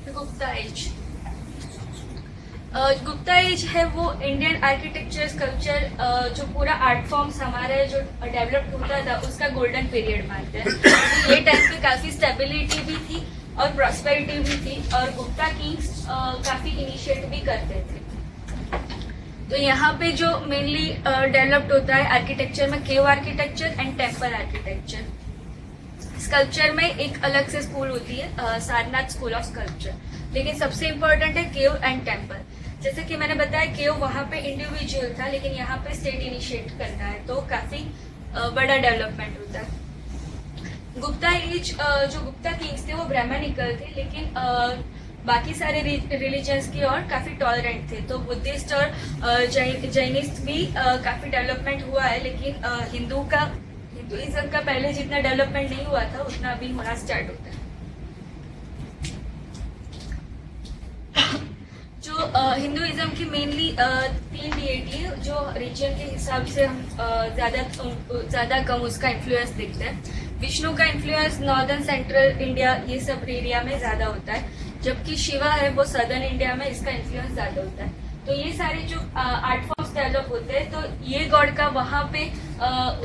Gupta as. Gupta as है वो Indian architecture culture जो पूरा आर्ट फॉर्म्स हमारे जो डेवलप होता था उसका गोल्डन पीरियड मानते हैं। तो ये टाइम पे काफ़ी स्टेबिलिटी भी थी और प्रॉस्पेरिटी भी थी और गुप्ता किंग्स काफ़ी इनिशिएट भी करते थे। तो यहाँ पे जो मेनली डेवलप्ड होता है आर्किटेक्चर में cave architecture and temple architecture. Sculpture में एक अलग से स्कूल होती है सारनाथ स्कूल ऑफ स्कल्पचर, लेकिन सबसे इम्पोर्टेंट है केव एंड टेम्पल। जैसे कि मैंने बताया केव वहाँ पे इंडिविजुअल था, लेकिन यहाँ पे स्टेट इनिशिएट करता है, तो काफी बड़ा डेवलपमेंट होता है। गुप्ता एज जो गुप्ता किंग्स थे वो ब्राह्मणिकल थे, लेकिन बाकी सारे रिलीजन्स की और काफी टॉलरेंट थे। तो बुद्धिस्ट और जैनिस्ट भी काफी डेवलपमेंट हुआ है, लेकिन हिंदुइज्म का पहले जितना डेवलपमेंट नहीं हुआ था उतना अभी होना स्टार्ट होता है। जो हिंदुइज्म की मेनली 3 डिएटी है, जो रीजन के हिसाब से हम ज्यादा कम उसका इन्फ्लुएंस देखते हैं। विष्णु का इन्फ्लुएंस नॉर्दर्न सेंट्रल इंडिया ये सब एरिया में ज्यादा होता है, जबकि शिवा है वो सदर्न इंडिया में इसका इन्फ्लुएंस ज्यादा होता है। तो ये सारे जो आर्ट फॉर्म्स डेवलप होते हैं, तो ये गॉड का वहाँ पे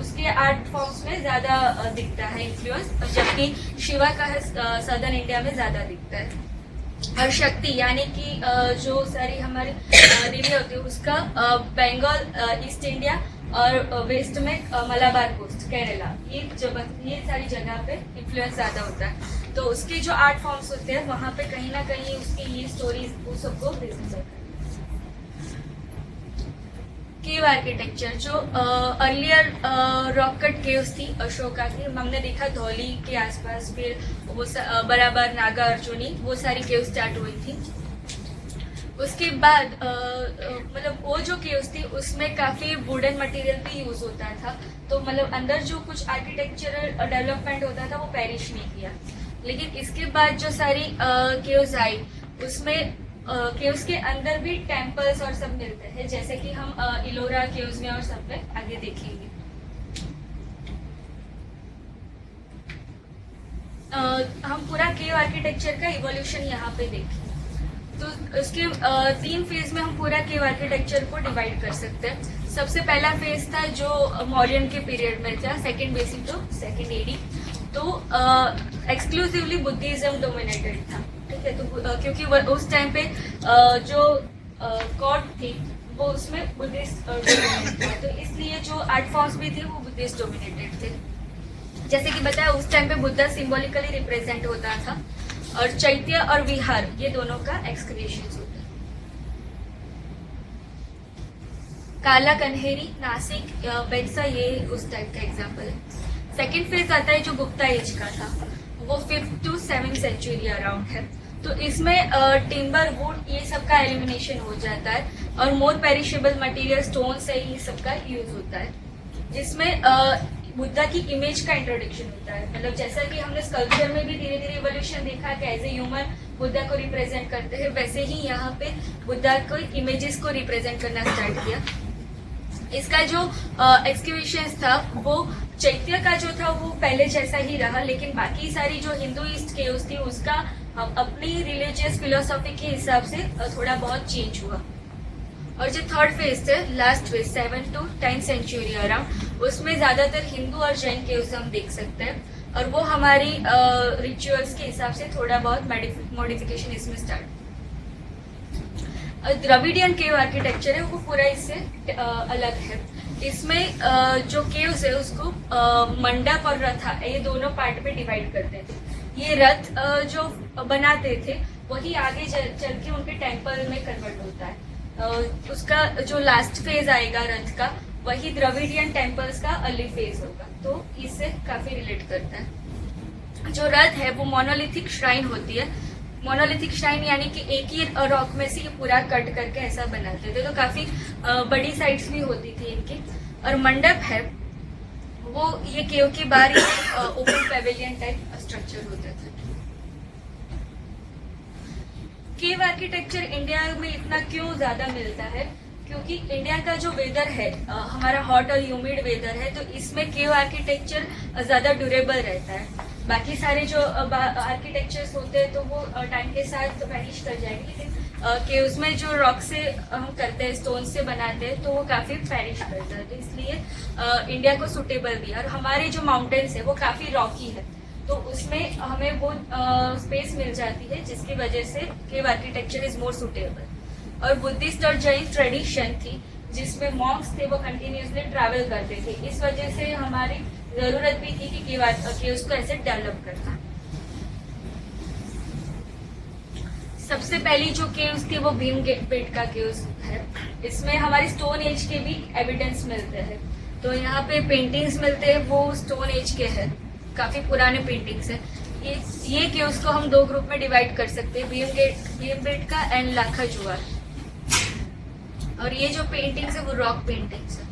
उसके आर्ट फॉर्म्स में ज्यादा दिखता है इन्फ्लुएंस, जबकि शिवा का है सदर्न इंडिया में ज्यादा दिखता है। और शक्ति यानी कि जो सारी हमारी देवी होती है उसका बंगाल, ईस्ट इंडिया और वेस्ट में मलाबार कोस्ट, केरला, ये सारी जगह पे इन्फ्लुएंस ज्यादा होता है। तो उसके जो आर्ट फॉर्म्स होते हैं वहाँ पे कहीं ना कहीं उसकी ये स्टोरीज वो सबको प्रेजेंट करता है। केव आर्किटेक्चर जो अर्लियर रॉक कट केव्स थी अशोका की, हमने देखा धौली के आसपास, फिर वो बराबर नागा अर्जुनी, वो सारी केव स्टार्ट हुई थी। उसके बाद मतलब वो जो केव्स थी उसमें काफी वुडन मटेरियल भी यूज होता था, तो मतलब अंदर जो कुछ आर्किटेक्चरल डेवलपमेंट होता था वो पेरिश नहीं किया। लेकिन इसके बाद जो सारी केव्स आई उसमें केव्स के अंदर भी टेम्पल्स और सब मिलते हैं, जैसे कि हम इलोरा केव्स में और सब में आगे देखेंगे। हम पूरा केव आर्किटेक्चर का इवोल्यूशन यहाँ पे देखें तो उसके 3 फेज में हम पूरा केव आर्किटेक्चर को डिवाइड कर सकते हैं। सबसे पहला फेज था जो मौर्यन के पीरियड में था, second BC to second AD, तो एक्सक्लूसिवली बुद्धिज्म डोमिनेटेड था, ठीक है। तो क्योंकि उस टाइम पे जो कोर्ट थी वो उसमें बुद्धिस्ट डोमिनेटेड था, तो इसलिए जो आर्ट फॉर्म्स भी थे वो बुद्धिस्ट डोमिनेटेड थे। जैसे कि बताया उस टाइम पे बुद्धा सिंबॉलिकली रिप्रेजेंट होता था, और चैत्य और विहार ये दोनों का एक्सक्रिएशंस होता है। काला कन्हेरी, नासिक, बेटसा ये उस टाइप का एग्जाम्पल है। सेकेंड फेज आता है जो गुप्ता एज का था, वो 5th to 7th century around है। तो इसमें टिम्बर, वुड ये सब का एलिमिनेशन हो जाता है और मोर पेरिशेबल मटेरियल स्टोन से ही सबका यूज होता है। जिसमें बुद्धा की इमेज का इंट्रोडक्शन होता है, मतलब जैसा कि हमने स्कल्पचर में भी धीरे धीरे इवोल्यूशन देखा कि एज ए ह्यूमन बुद्धा को रिप्रेजेंट करते हैं, वैसे ही यहाँ पे बुद्धा को इमेजेस को रिप्रेजेंट करना स्टार्ट किया। इसका जो एक्सक्यूशन था वो चैत्य का जो था वो पहले जैसा ही रहा, लेकिन बाकी सारी जो हिंदुइस्ट केव्स थी उसका अपनी रिलीजियस फिलोसॉफी के हिसाब से थोड़ा बहुत चेंज हुआ। और जो थर्ड फेज थे, last phase 7th to 10th century around, उसमें ज्यादातर हिंदू और जैन केव्स हम देख सकते हैं, और वो हमारी रिचुअल्स के हिसाब से थोड़ा बहुत मॉडिफिकेशन इसमें स्टार्ट। द्रविडियन केव आर्किटेक्चर है वो पूरा इससे अलग है। इसमें जो केव्स है उसको मंडप और रथा ये दोनों पार्ट में डिवाइड करते थे। ये रथ जो बनाते थे वही आगे चल के उनके टेम्पल में कन्वर्ट होता है। उसका जो लास्ट फेज आएगा रथ का, वही द्रविडियन टेम्पल्स का अर्ली फेज होगा, तो इससे काफी रिलेट करता है। जो रथ है वो मोनोलिथिक श्राइन होती है। मोनोलिथिक श्राइन यानी कि एक ही रॉक में से ये पूरा कट करके ऐसा बनाते थे, तो काफी बड़ी साइट्स भी होती थी इनकी। और मंडप है वो ये केव के बाहर ओपन पेविलियन टाइप स्ट्रक्चर होते थे। केव आर्किटेक्चर इंडिया में इतना क्यों ज्यादा मिलता है, क्योंकि इंडिया का जो वेदर है हमारा हॉट और ह्यूमिड वेदर है, तो इसमें केव आर्किटेक्चर ज्यादा ड्यूरेबल रहता है। बाकी सारे जो आर्किटेक्चर्स होते हैं तो वो टाइम के साथ वैनिश कर जाएंगे, लेकिन केव्स में जो रॉक से हम करते हैं, स्टोन से बनाते हैं, तो वो काफ़ी पेरिश करता है। तो इसलिए इंडिया को सुटेबल भी है। और हमारे जो माउंटेन्स है वो काफ़ी रॉकी है, तो उसमें हमें वो स्पेस मिल जाती है, जिसकी वजह से केव आर्किटेक्चर इज मोर सुटेबल। और बुद्धिस्ट और जैन ट्रेडिशन थी जिसमें मॉन्क्स थे, वो कंटिन्यूसली ट्रैवल करते थे। इस वजह से हमारी जरूरत भी थी कि केव्स को ऐसे डेवलप करना। सबसे पहली जो केव्स थी वो भीमबेटका केव्स है। इसमें हमारे स्टोन एज के भी एविडेंस मिलते हैं। तो यहाँ पे पेंटिंग्स मिलते हैं, वो स्टोन एज के हैं, काफी पुराने पेंटिंग्स है। ये केव्स को हम 2 ग्रुप में डिवाइड कर सकते हैं, भीमबेटका एंड लाखाजुआर। और ये जो पेंटिंग्स है वो रॉक पेंटिंग्स है।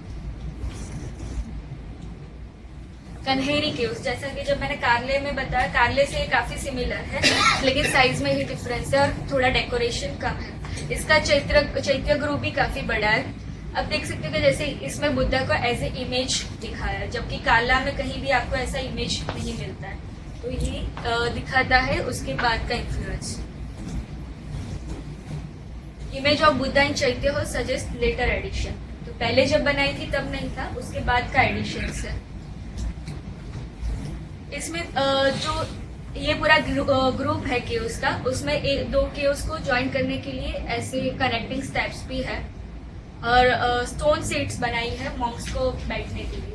कन्हेरी केव्स, जैसा कि जब मैंने कार्ले में बताया, कार्ले से ये काफी सिमिलर है, लेकिन साइज में ही डिफरेंस है और थोड़ा डेकोरेशन कम है। इसका चैत्य ग्रुप भी काफी बड़ा है। अब देख सकते हो कि जैसे इसमें बुद्धा को एज ए इमेज दिखाया है, जबकि काला में कहीं भी आपको ऐसा इमेज नहीं मिलता है। तो ये दिखाता है उसके बाद का इन्फ्लुएंस। इमेज ऑफ बुद्धा इन चैत्य हो सजेस्ट लेटर एडिशन। तो पहले जब बनाई थी तब नहीं था, उसके बाद का एडिशन है। इसमें जो ये पूरा ग्रुप है केव्स का, उसमें 2 केव्स को ज्वाइन करने के लिए ऐसे कनेक्टिंग स्टेप्स भी है और स्टोन सीट्स बनाई है मॉन्क्स को बैठने के लिए।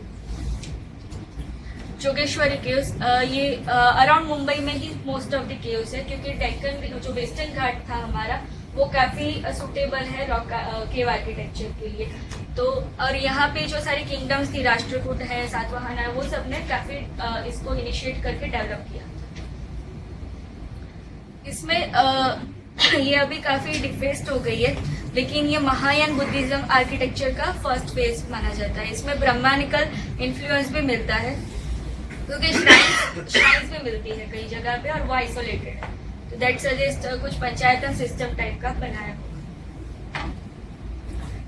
जोगेश्वरी केव्स, ये अराउंड मुंबई में ही मोस्ट ऑफ द केव्स है, क्योंकि डेक्कन जो वेस्टर्न घाट था हमारा, वो काफी सुटेबल है रॉक केव आर्किटेक्चर के लिए। तो और यहाँ पे जो सारी किंगडम्स थी, राष्ट्रकूट है, सातवाहन है, वो सब ने काफी इसको इनिशिएट करके डेवलप किया। इसमें ये अभी काफी डिफेस्ट हो गई है, लेकिन ये महायान बुद्धिज्म आर्किटेक्चर का फर्स्ट फेज माना जाता है। इसमें ब्रह्मानिकल इन्फ्लुएंस भी मिलता है, क्योंकि श्राइन्स भी मिलती है कई जगह पे और वो आइसोलेटेड है। तो दैट सजेस्ट कुछ पंचायतन सिस्टम टाइप का बनाया होगा।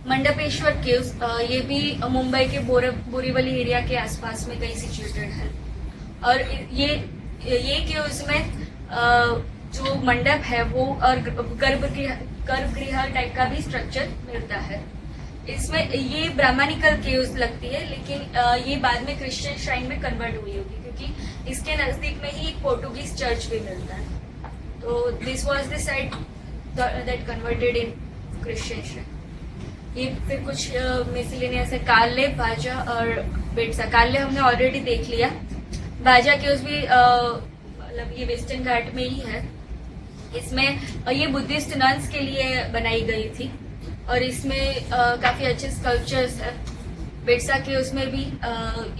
मंडपेश्वर केव्स, ये भी मुंबई के बोरीवली एरिया के आसपास में कहीं सिचुएटेड है। और ये केव्स में जो मंडप है वो और गर्भगृह टाइप का भी स्ट्रक्चर मिलता है। इसमें ये ब्राह्मणिकल केव्स लगती है, लेकिन ये बाद में क्रिश्चियन श्राइन में कन्वर्ट हुई होगी, क्योंकि इसके नजदीक में ही एक पोर्टुगीज चर्च भी मिलता है। तो this was the site that converted in Christian shrine. ये फिर कुछ मिसलेनियस है, काले, बाजा और बेटसा। काले हमने ऑलरेडी देख लिया। बाजा केव्स भी मतलब ये वेस्टर्न घाट में ही है। इसमें ये बुद्धिस्ट नन्स के लिए बनाई गई थी और इसमें काफी अच्छे स्कल्पचर्स है। बेटसा के उसमें भी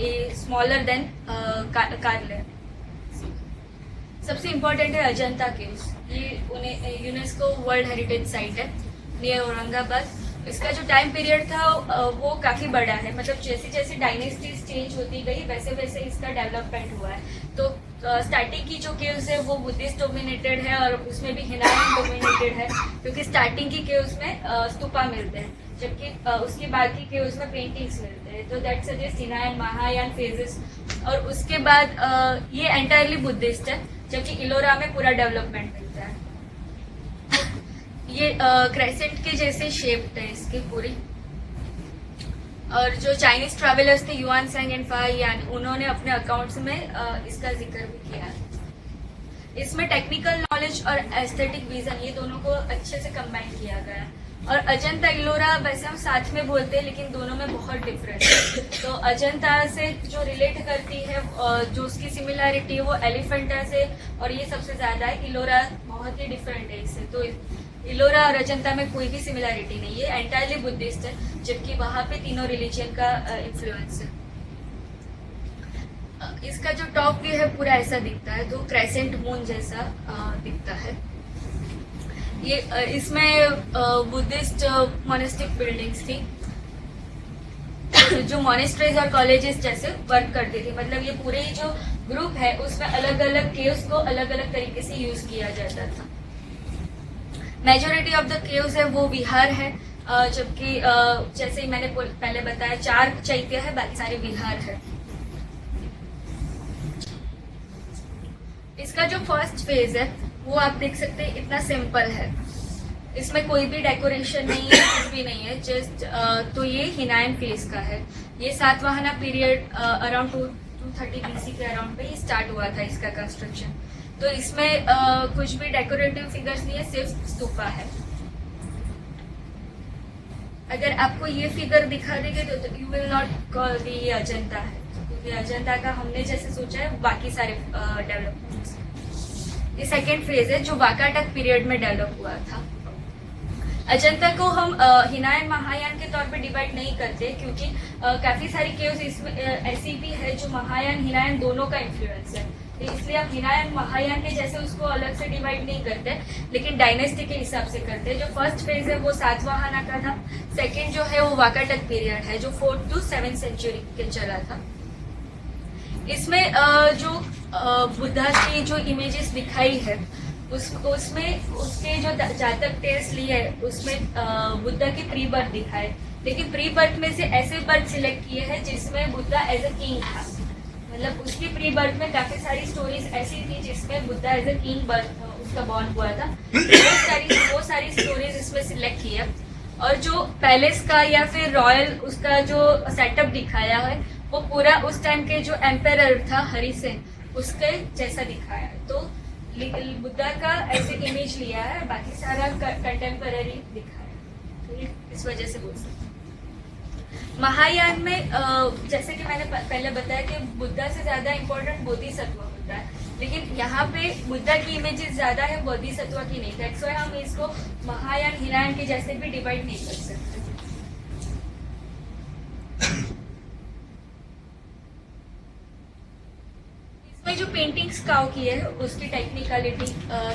ये स्मॉलर देन कार्ले। सबसे इम्पोर्टेंट है अजंता केव्स। ये उन्हें यूनेस्को वर्ल्ड हेरिटेज साइट है नियर औरंगाबाद। इसका जो टाइम पीरियड था वो काफी बड़ा है, मतलब जैसे जैसे डायनेस्टीज चेंज होती गई वैसे वैसे इसका डेवलपमेंट हुआ है। तो स्टार्टिंग की जो केव्स है वो बुद्धिस्ट डोमिनेटेड है और उसमें भी हिनायन डोमिनेटेड है, क्योंकि स्टार्टिंग की केव्स में स्तूपा मिलते हैं, जबकि उसके बाद की केव्स में पेंटिंग्स मिलते हैं। तो that suggest Hinayana Mahayana phases. और उसके बाद ये एंटायरली बुद्धिस्ट है, जबकि इलोरा में पूरा डेवलपमेंट मिलता है। ये क्रेसेंट के जैसे शेप्ड है इसकी पूरी। और जो चाइनीज ट्रैवलर्स थे युआन सेंग एंड फा यान, उन्होंने अपने अकाउंट्स में इसका जिक्र भी किया है। इसमें टेक्निकल नॉलेज और एस्थेटिक विजन ये दोनों को अच्छे से कंबाइन किया गया। और अजंता इलोरा वैसे हम साथ में बोलते हैं, लेकिन दोनों में बहुत डिफरेंस है। तो अजंता से जो रिलेट करती है, जो उसकी सिमिलैरिटी है वो एलिफेंटा से, और ये सबसे ज्यादा है। इलोरा बहुत ही डिफरेंट है इससे। तो इलोरा और अजंता में कोई भी सिमिलैरिटी नहीं है, एंटायरली बुद्धिस्ट है, जबकि वहां पे तीनों रिलीजन का इन्फ्लुएंस है। इसका जो टॉप व्यू है पूरा ऐसा दिखता है, तो क्रेसेंट मून जैसा दिखता है। ये इसमें बुद्धिस्ट मोनेस्टिक बिल्डिंग्स थी जो मोनेस्ट्रीज और कॉलेजेस जैसे वर्क करती थी। मतलब ये पूरे जो ग्रुप है उसमें अलग अलग केव्स को अलग अलग तरीके से यूज किया जाता था। मेजोरिटी ऑफ द केव्स है वो विहार है, जबकि जैसे ही मैंने पहले बताया 4 चैत्य है, बाकी सारे विहार है। इसका जो फर्स्ट फेज है वो आप देख सकते हैं इतना सिंपल है, इसमें कोई भी डेकोरेशन नहीं है, कुछ भी नहीं है, जस्ट तो ये हिनायन फेज का है। ये सातवाहना पीरियड अराउंड 230 BC के अराउंड पे ही स्टार्ट हुआ था इसका कंस्ट्रक्शन। तो इसमें कुछ भी डेकोरेटिव फिगर्स नहीं है, सिर्फ स्तूपा है। अगर आपको ये फिगर दिखा देंगे तो यू विल नॉट कॉल दी ये अजंता है, क्योंकि अजंता का हमने जैसे सोचा है बाकी सारे डेवलपमेंट्स। ये सेकेंड फेज है जो वाकाटक पीरियड में डेवलप हुआ था। अजंता को हम हिनायन महायान के तौर पे डिवाइड नहीं करते, क्योंकि काफी सारी केव्स इसमें ऐसी भी है जो महायान हिनायन दोनों का इन्फ्लुएंस है, तो इसलिए आप हिनायन महायान के जैसे उसको अलग से डिवाइड नहीं करते, लेकिन डायनेस्टी के हिसाब से करते हैं। जो फर्स्ट फेज है वो सातवाहना का था, सेकेंड जो है वो वाकाटक पीरियड है जो 4th to 7th सेंचुरी के चला था। इसमें जो बुद्धा की जो इमेजेस दिखाई है उसमें उसके जो जातक टेस्ट लिए है उसमें बुद्धा की प्री बर्थ दिखाए, लेकिन प्री बर्थ में से ऐसे बर्थ सिलेक्ट किए हैं जिसमें बुद्धा एज अ किंग था। मतलब उसकी प्री बर्थ में काफी सारी स्टोरीज ऐसी थी जिसमें Buddha as a king birth उसका बॉर्न हुआ था, वो सारी स्टोरीज इसमें सिलेक्ट की है। और जो पैलेस का या फिर रॉयल उसका जो सेटअप दिखाया है वो पूरा उस टाइम के जो एम्पेरर था हरिसेन उसके जैसा दिखाया है। तो बुद्धा का ऐसे इमेज लिया है, बाकी सारा कंटेम्पररी दिखाया है, तो इस वजह से बोल सकते हैं। महायान में जैसे कि मैंने पहले बताया कि बुद्धा से ज्यादा इम्पोर्टेंट बोधिसत्व होता है, लेकिन यहाँ पे बुद्धा की इमेजेस ज्यादा है, बोधिसत्व की नहीं। दैट्स व्हाई हम इसको महायान हिनायन के जैसे भी डिवाइड नहीं कर सकते। इसमें जो पेंटिंग्स काव की है उसकी टेक्निकलिटी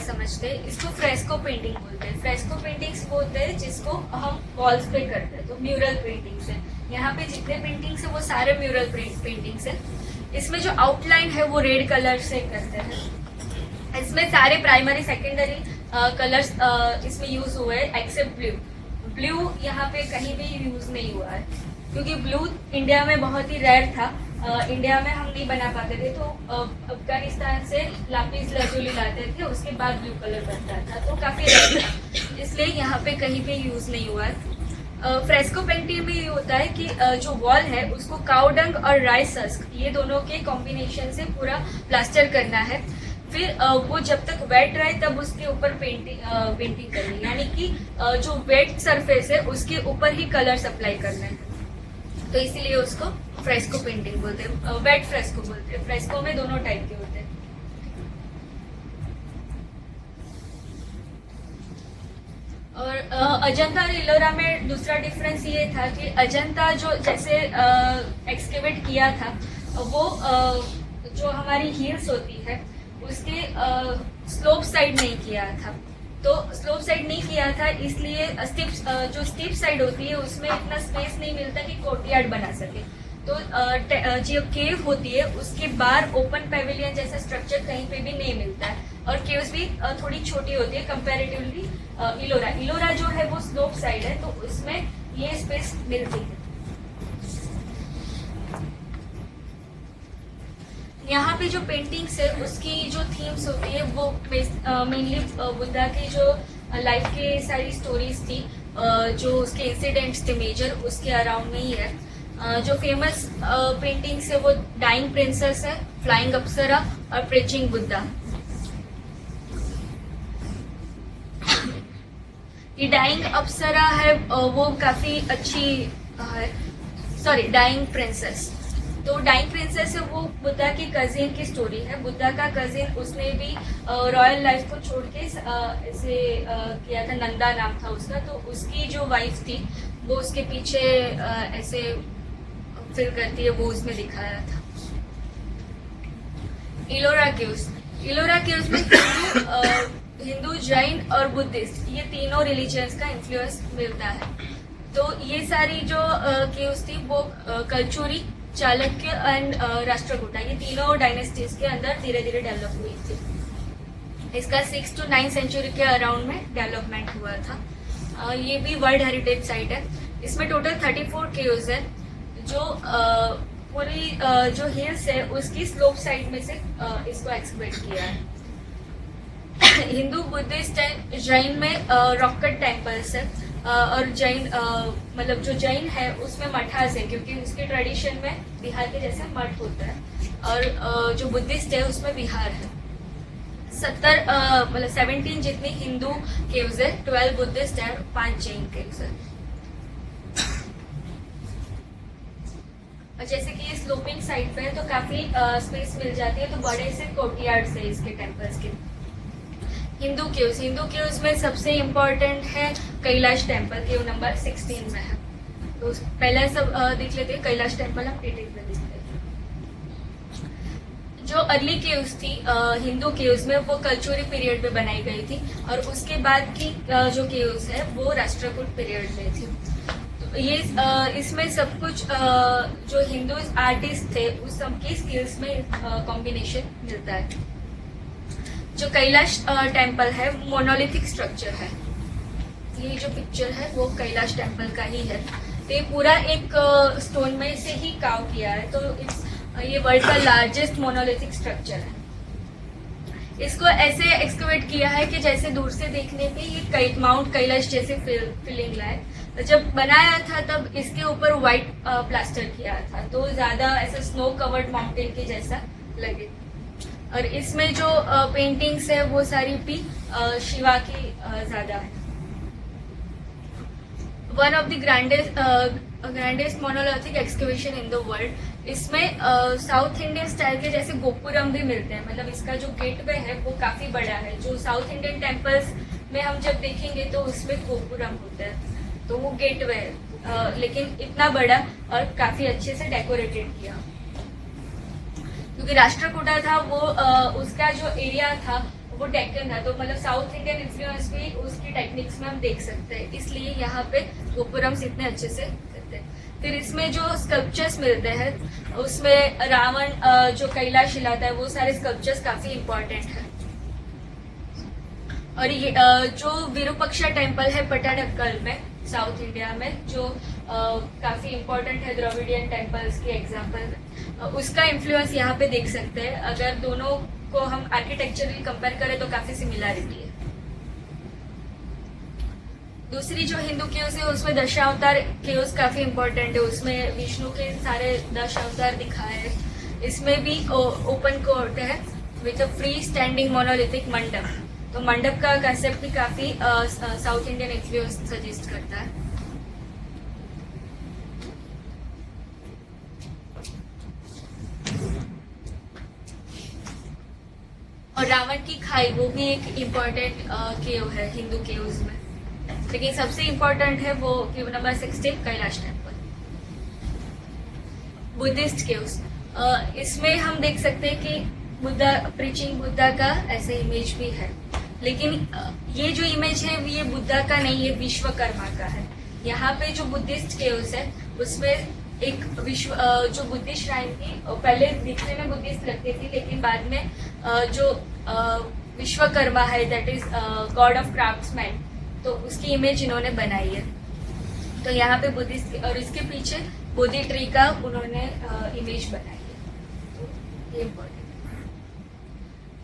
समझते हैं। इसको फ्रेस्को पेंटिंग बोलते हैं। फ्रेस्को पेंटिंग्स वो होते हैं जिसको हम वॉल्स पे करते हैं, तो म्यूरल पेंटिंग्स है। यहाँ पे जितने पेंटिंग्स है वो सारे म्यूरल पेंटिंग्स है। इसमें जो आउटलाइन है वो रेड कलर से करते हैं। इसमें सारे प्राइमरी सेकेंडरी कलर्स इसमें यूज हुए हैं एक्सेप्ट ब्लू। ब्लू यहाँ पे कहीं भी यूज नहीं हुआ है, क्योंकि ब्लू इंडिया में बहुत ही रेयर था। इंडिया में हम नहीं बना पाते थे, तो अफगानिस्तान से लापिस लाजुली लाते थे, उसके बाद ब्लू कलर बनता था, तो काफी रेयर था, इसलिए यहाँ पे कहीं पे यूज नहीं हुआ है। फ्रेस्को पेंटिंग में ये होता है कि जो वॉल है उसको काउडंग और राइस हस्क ये दोनों के कॉम्बिनेशन से पूरा प्लास्टर करना है। फिर वो जब तक वेट रहे तब उसके ऊपर पेंटिंग करनी है, यानी कि जो वेट सरफेस है उसके ऊपर ही कलर्स अप्लाई करना है, तो इसीलिए उसको फ्रेस्को पेंटिंग बोलते हैं, वेट फ्रेस्को बोलते हैं। फ्रेस्को में दोनों टाइप के होते हैं। और अजंता और इलोरा में दूसरा डिफरेंस ये था कि अजंता जो जैसे एक्सकेवेट किया था वो जो हमारी हील्स होती है उसके स्लोप साइड नहीं किया था, तो स्लोप साइड नहीं किया था इसलिए जो स्टीप साइड होती है उसमें इतना स्पेस नहीं मिलता कि कोर्टयार्ड बना सके। तो जो केव होती है उसके बाहर ओपन पेविलियन जैसा स्ट्रक्चर कहीं पे भी नहीं मिलता है, और केव्स भी थोड़ी छोटी होती है कंपैरेटिवली इलोरा जो है वो स्लोप साइड है, तो उसमें ये स्पेस मिलती है। यहाँ पे जो पेंटिंग्स है उसकी जो थीम्स होती है वो मेनली बुद्धा की जो लाइफ के सारी स्टोरीज थी, जो उसके इंसिडेंट्स थे मेजर उसके अराउंड में ही है। जो फेमस पेंटिंग्स है वो डाइंग प्रिंसेस है, फ्लाइंग अप्सरा और प्रीचिंग बुद्धा। ये डाइंग अप्सरा है वो काफी अच्छी है, सॉरी डाइंग प्रिंसेस। तो डाइंग प्रिंसेस है वो बुद्धा की कजिन की स्टोरी है। बुद्धा का कजिन उसने भी रॉयल लाइफ को छोड़ के ऐसे किया था, नंदा नाम था उसका, तो उसकी जो वाइफ थी वो उसके पीछे ऐसे फिर करती है, वो उसमें दिखाया था। इलोरा केव्स में हिंदू जैन और बुद्धिस्ट ये तीनों रिलीजियंस का इन्फ्लुएंस मिलता है। तो ये सारी जो केव्स थी वो कल्चुरी, चालुक्य एंड राष्ट्रकूटा ये तीनों डायनेस्टीज के अंदर धीरे धीरे डेवलप हुई थी। इसका 6th to 9th सेंचुरी के अराउंड में डेवलपमेंट हुआ था। ये भी वर्ल्ड हेरिटेज साइट है। इसमें टोटल 34 केव्स है, जो पूरी जो हिल्स है उसकी स्लोप साइड में से इसको एक्सप्लोर किया है। हिंदू, बुद्धिस्ट एंड जैन में रॉक कट टेम्पल्स है, और जैन मतलब जो जैन है उसमें मठास है, क्योंकि उसके ट्रेडिशन में बिहार के जैसे मठ होता है, और जो बुद्धिस्ट है उसमें बिहार है। 17 जितनी हिंदू केव्स है, 12 बुद्धिस्ट है, 5 जैन केव्स है। और जैसे कि ये स्लोपिंग साइड पे है तो काफी स्पेस मिल जाती है, तो बड़े से कोर्टयार्ड्स है इसके टेम्पल्स के। हिंदू केव्स में सबसे इम्पोर्टेंट है कैलाश टेम्पल, केव नंबर 16 में है। तो पहले सब देख लेते हैं, कैलाश टेम्पल हम डिटेल में देख लेते हैं। जो अर्ली केव्स थी हिंदू केव्स में, वो कल्चुरी पीरियड में बनाई गई थी, और उसके बाद की जो केव्स है वो राष्ट्रकूट पीरियड में थी। तो ये इसमें सब कुछ जो हिंदू आर्टिस्ट थे उस सबकी स्किल्स में कॉम्बिनेशन मिलता है। जो कैलाश टेम्पल है मोनोलिथिक स्ट्रक्चर है, ये जो पिक्चर है वो कैलाश टेम्पल का ही है। तो ये पूरा एक स्टोन में से ही काव किया है, तो ये वर्ल्ड का लार्जेस्ट मोनोलिथिक स्ट्रक्चर है। इसको ऐसे एक्सकवेट किया है कि जैसे दूर से देखने पे ये माउंट कैलाश जैसे फीलिंग लाए। तो जब बनाया था तब इसके ऊपर व्हाइट प्लास्टर किया था, तो ज्यादा ऐसा स्नो कवर्ड माउंटेन के जैसा लगे। और इसमें जो पेंटिंग्स है वो सारी भी शिवा की ज्यादा है। One of the grandest monolithic excavation in the world. इसमें साउथ इंडियन स्टाइल के जैसे गोपुरम भी मिलते हैं, मतलब इसका जो गेटवे है वो काफी बड़ा है। जो साउथ इंडियन टेम्पल्स में हम जब देखेंगे तो उसमें गोपुरम होता है, तो वो गेटवे है, लेकिन इतना बड़ा और काफी अच्छे से डेकोरेटेड किया। क्योंकि राष्ट्रकूटा था वो उसका जो एरिया था वो डेक्कन था, तो मतलब साउथ इंडियन इन्फ्लुएंस भी उसकी टेक्निक्स में हम देख सकते हैं, इसलिए यहाँ पे गोपुरम्स इतने अच्छे से करते हैं। फिर इसमें जो स्कल्पचर्स मिलते हैं उसमें रावण जो कैलाश हिलाता है वो सारे स्कल्पचर्स काफी इम्पोर्टेंट है। और ये जो विरूपाक्षा टेम्पल है पट्टाडकल में साउथ इंडिया में, जो काफी इम्पोर्टेंट है द्रविडियन टेम्पल्स के एग्जाम्पल में, उसका इन्फ्लुएंस यहाँ पे देख सकते हैं। अगर दोनों को हम आर्किटेक्चरली कंपेयर करें तो काफी सिमिलरिटी है। दूसरी जो हिंदू केव्स है उसमें दशावतार केव्स काफी इम्पोर्टेंट है, उसमें विष्णु के सारे 10 अवतार दिखाए हैं। इसमें भी ओपन कोर्ट है with a free standing monolithic मंडप, तो मंडप का कंसेप्ट भी काफी साउथ इंडियन इन्फ्लुएंस सजेस्ट करता है। और रावण की खाई वो भी एक इम्पोर्टेंट केव है हिंदू केव्स में, लेकिन सबसे इम्पोर्टेंट है वो केव number 16 Kailash temple. Buddhist caves, इसमें हम देख सकते हैं कि बुद्धा प्रीचिंग बुद्धा का ऐसे इमेज भी है, लेकिन ये जो इमेज है ये बुद्धा का नहीं, ये विश्वकर्मा का है। यहाँ पे जो बुद्धिस्ट केव्स है उसमें एक जो बुद्धिस्ट श्राइन थी, पहले दिखने में बुद्धिस्ट लगती थी, लेकिन बाद में जो विश्वकर्मा है that is God of craftsman, तो उसकी इमेज इन्होंने बनाई है। तो यहाँ पे बुद्धिस्ट, और इसके पीछे बोधि ट्री का उन्होंने इमेज बनाई है, तो ये इम्पोर्टेंट।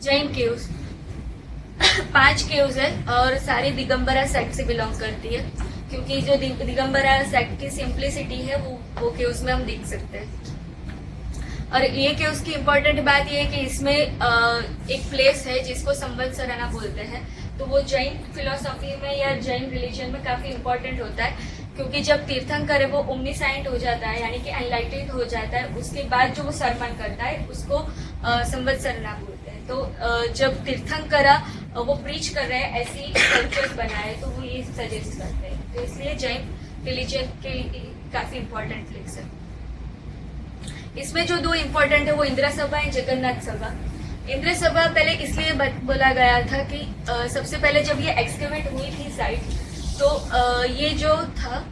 जैन केव्स 5 केव्स है और सारी दिगंबरा सेक्ट से बिलोंग करती है, क्योंकि जो दिगंबरा सेक्ट की सिंप्लिसिटी है वो केव्स में हम देख सकते हैं। और ये केव्स की इम्पोर्टेंट बात ये है कि इसमें एक प्लेस है जिसको संवत्सरना बोलते हैं, तो वो जैन फिलोसॉफी में या जैन रिलीजन में काफी इम्पोर्टेंट होता है, क्योंकि जब तीर्थंकर है वो ओमनीसाइंट हो जाता है, यानी कि एनलाइटेड हो जाता है, उसके बाद जो वो सरमन करता है उसको संवत्सरना बोलते हैं। तो जब तीर्थंकरा वो प्रीच कर रहे हैं ऐसी कल्चर्स बनाए तो वो ये सजेस्ट करते हैं, तो इसलिए जैन रिलीजन के काफी इम्पोर्टेंट प्लेस है। इसमें जो 2 इम्पोर्टेंट है वो इंदिरा सभा है, जगन्नाथ सभा। इंदिरा सभा पहले इसलिए बोला गया था कि सबसे पहले जब ये एक्सकेवेट हुई थी साइट, तो ये जो था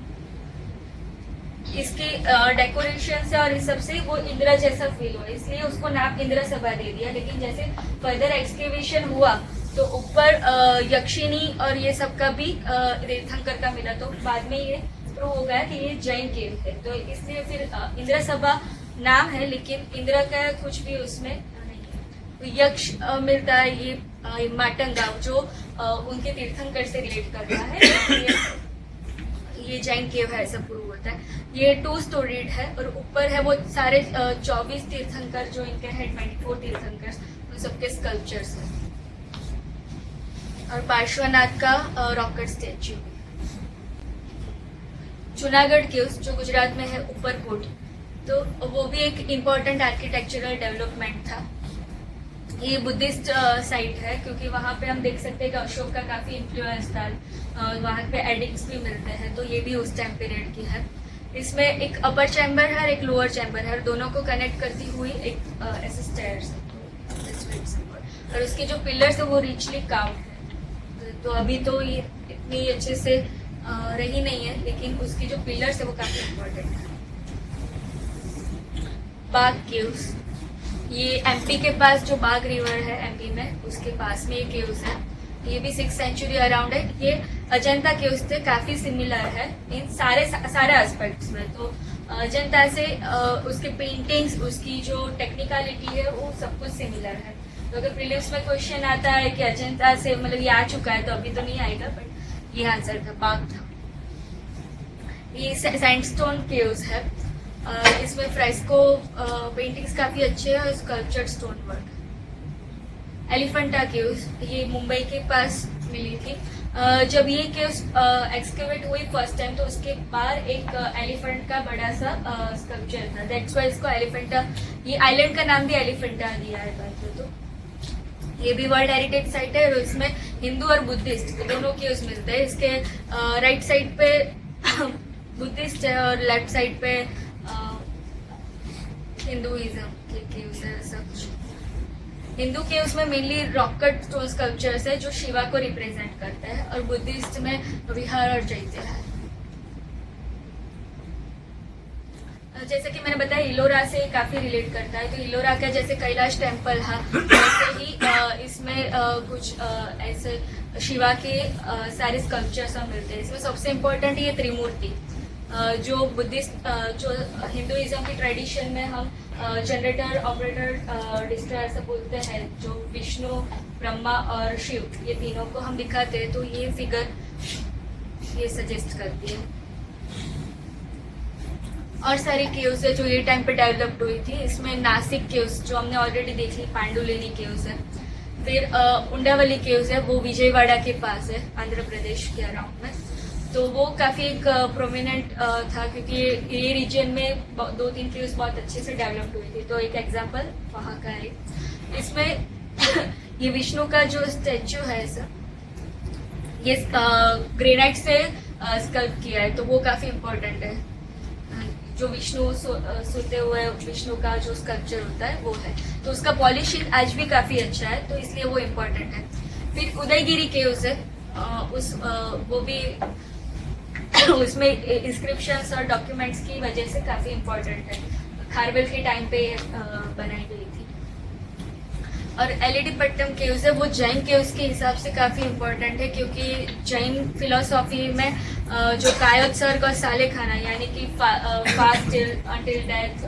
इसके डेकोरेशन से और इस सब से वो इंदिरा जैसा फील हुआ, इसलिए उसको नाम इंदिरा सभा दे दिया। लेकिन जैसे फर्दर एक्सकेवेशन हुआ तो ऊपर यक्षिणी और ये सब का भी तीर्थंकर का मिला, तो बाद में ये प्रूव हो गया कि ये जैन केव है, तो इसलिए फिर इंदिरा सभा नाम है, लेकिन इंदिरा का कुछ भी उसमें नहीं है। यक्ष मिलता है ये माटंगा जो उनके तीर्थंकर से रिलेट कर रहा है। ये जैन केव है ऐसा प्रूव होता है। ये 2 स्टोरीड है और ऊपर है वो सारे 24 तीर्थंकर जो इनके हैं, 24 तीर्थंकर, उन सबके स्कल्पचर्स हैं। और पार्श्वनाथ का रॉकेट स्टैच्यू। जूनागढ़ केव्स जो गुजरात में है, ऊपरकोट, तो वो भी एक इम्पोर्टेंट आर्किटेक्चरल डेवलपमेंट था। ये बुद्धिस्ट साइट है क्योंकि वहाँ पे हम देख सकते हैं कि अशोक का काफ़ी इन्फ्लुएंस था। वहाँ पे एडिक्स भी मिलते हैं, तो ये भी उस टाइम पीरियड की है। इसमें एक अपर चैम्बर है और एक लोअर चैम्बर है और दोनों को कनेक्ट करती हुई एक ऐसे स्टेयर्स है। और उसके जो पिलर्स है वो रिचली कार्व्ड है। तो अभी तो ये इतनी अच्छे से रही नहीं है, लेकिन उसकी जो पिलर्स है वो काफ़ी इम्पोर्टेंट है। बाग केव्स, ये एमपी के पास जो बाग रिवर है एमपी में, उसके पास में ये केव्स है। ये भी 6th सेंचुरी अराउंड है। ये अजंता केव्स से काफी सिमिलर है इन सारे एस्पेक्ट्स में। तो अजंता से उसके पेंटिंग्स, उसकी जो टेक्निकलिटी है वो सब कुछ सिमिलर है। तो अगर प्रीलिम्स में क्वेश्चन आता है कि अजंता से मतलब ये आ चुका है, तो अभी तो नहीं आएगा, बट ये आंसर था, बाग था। ये सैंडस्टोन केव्स है। इसमें फ्रेस्को पेंटिंग्स काफी अच्छे हैं और sculptured stone work. Elephanta caves, ये मुंबई के पास मिली थी। जब ये केव्स एक्सकेवेट हुई फर्स्ट टाइम, तो उसके बाहर एक एलिफेंट का बड़ा सा स्कल्पचर था। दैट्स वाई इसको एलिफेंटा, ये आइलैंड का नाम भी एलिफेंटा दिया है बाद में। तो ये भी वर्ल्ड हेरिटेज साइट है और इसमें हिंदू और बुद्धिस्ट दोनों केव्स मिलते हैं। इसके राइट साइड पे बुद्धिस्ट है और लेफ्ट साइड पे हिंदुइज्म के केव्स है। ऐसा कुछ हिंदू केव्स में मेनली रॉकेट स्टोन स्कल्पचर्स है जो शिवा को रिप्रेजेंट करते हैं, और बुद्धिस्ट में विहार और चैत्य है। जैसे कि मैंने बताया, इलोरा से काफी रिलेट करता है। तो इलोरा का जैसे कैलाश टेम्पल है, वैसे ही इसमें कुछ ऐसे शिवा के सारे स्कल्पचर्स मिलते हैं। इसमें सबसे इम्पोर्टेंट ये त्रिमूर्ति, जो बुद्धिस्ट जो हिंदुइज्म की ट्रेडिशन में हम जनरेटर, ऑपरेटर, डिस्ट्रॉयर से बोलते हैं, जो विष्णु, ब्रह्मा और शिव, ये तीनों को हम दिखाते हैं। तो ये फिगर ये सजेस्ट करती है। और सारी केव्स है जो ये टाइम पे डेवलप्ड हुई थी। इसमें नासिक केव्स जो हमने ऑलरेडी देख ली, पांडुलेनी केव्स है। फिर उंडावली केव्स है, वो विजयवाड़ा के पास है, आंध्र प्रदेश के अराउंड में। तो वो काफी एक प्रोमिनेंट था क्योंकि ये रीजन में 2-3 केव्स बहुत अच्छे से डेवलप्ड हुई थी। तो एक एग्जांपल वहाँ का है। इसमें ये विष्णु का जो स्टैच्यू है ऐसा, ये ग्रेनाइट से स्कल्प किया है, तो वो काफी इम्पोर्टेंट है। जो विष्णु सोते हुए विष्णु का जो स्कल्पचर होता है वो है, तो उसका पॉलिशिंग आज भी काफी अच्छा है, तो इसलिए वो इम्पोर्टेंट है। फिर उदयगिरी केव्स है, वो भी उसमें इंस्क्रिप्शंस और डॉक्यूमेंट्स की वजह से काफी इम्पोर्टेंट है। खारवेल के टाइम पे बनाई गई थी। और एलिडीपट्टम केव्स है, वो जैन केव्स के हिसाब से काफी इम्पोर्टेंट है क्योंकि जैन फिलोसॉफी में जो कायोत्सर्ग और साले खाना, यानी कि फास्ट अंटिल डेथ,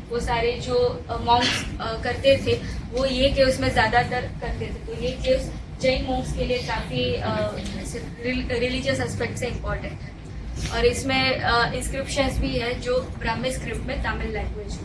वो सारे जो मॉन्क्स करते थे वो ये केव्स में ज्यादातर करते थे। तो ये केव्स जैन मॉन्क्स के लिए काफी रिलीजियस एस्पेक्ट से इम्पोर्टेंट है। और इसमें इंस्क्रिप्शंस भी है जो ब्राह्मी स्क्रिप्ट में तमिल लैंग्वेज